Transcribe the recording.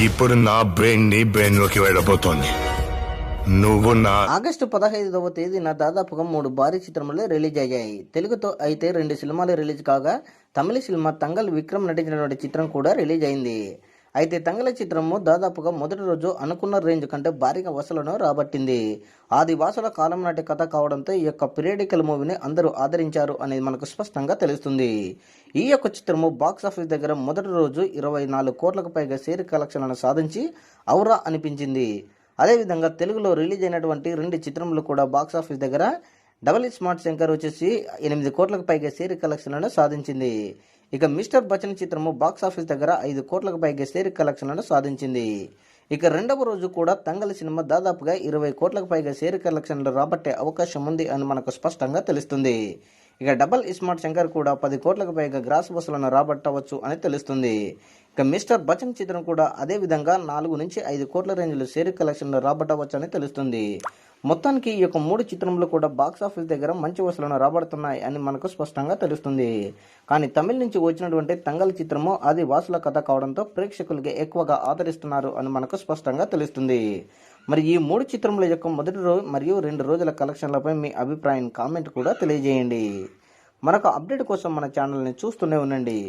ఇప్పుడు నా బ్రెయిన్ నీ బ్రెయిన్ లోకి వెళ్ళబోతోంది. నువ్వు నా ఆగస్టు 15వ తేదీన దాదాపుగా 3 భారీ చిత్రములు రిలీజ్ అయ్యాయి. తెలుగుతో అయితే 2 సినిమాలు రిలీజ్ కాగా తమిళ సినిమా తంగల్ విక్రమ్ నటించినటువంటి చిత్రం కూడా రిలీజ్ అయింది. అయితే తంగల చిత్రము దాదాపుగా మొదటి రోజు అనుకున్న రేంజ్ కంటే భారీగా వసూలను రాబట్టింది. ఆదివాసుల కాలం నాటి కథ కావడంతో ఈ యొక్క పీరియాడికల్ మూవీని అందరూ ఆదరించారు అనేది మనకు స్పష్టంగా తెలుస్తుంది. ఈ యొక్క చిత్రము బాక్సాఫీస్ దగ్గర మొదటి రోజు 24 కోట్లకు పైగా షేర్ కలెక్షన్లను సాధించి ఔరా అనిపించింది. అదేవిధంగా తెలుగులో రిలీజ్ అయినటువంటి 2 చిత్రములు కూడా బాక్సాఫీస్ దగ్గర డబల్ స్మార్ట్ శంకర్ వచ్చేసి 8 కోట్లకు పైగా షేర్ కలెక్షన్లను సాధించింది. ఇక మిస్టర్ బచ్చన్ చిత్రము బాక్సాఫీస్ దగ్గర 5 కోట్లకు పైగా షేర్ కలెక్షన్లను సాధించింది. ఇక రెండవ రోజు కూడా తంగల సినిమా దాదాపుగా 20 కోట్లకు పైగా షేర్ కలెక్షన్లు రాబట్టే అవకాశం ఉంది అని మనకు స్పష్టంగా తెలుస్తుంది. ఇక డబల్ స్మార్ట్ శంకర్ కూడా 10 కోట్లకు పైగా గ్రాస్ వసూలను రాబట్టవచ్చు అని తెలుస్తుంది. ఇక మిస్టర్ బచ్చన్ చిత్రం కూడా అదే విధంగా 4 నుంచి 5 కోట్ల రేంజ్లో షేర్ కలెక్షన్లు రాబట్టవచ్చు అని తెలుస్తుంది. మొత్తానికి ఈ యొక్క 3 చిత్రములు కూడా బాక్సాఫీస్ దగ్గర మంచి వసూలను రాబడుతున్నాయి అని మనకు స్పష్టంగా తెలుస్తుంది. కానీ తమిళ నుంచి వచ్చినటువంటి తంగల్ చిత్రము ఆదివాసుల కథ కావడంతో ప్రేక్షకులకి ఎక్కువగా ఆదరిస్తున్నారు అని మనకు స్పష్టంగా తెలుస్తుంది. మరి ఈ 3 చిత్రముల యొక్క మొదటి రోజు మరియు 2 రోజుల కలెక్షన్లపై మీ అభిప్రాయం కామెంట్ కూడా తెలియజేయండి. మరొక అప్డేట్ కోసం మన ఛానల్ని చూస్తూనే ఉండండి.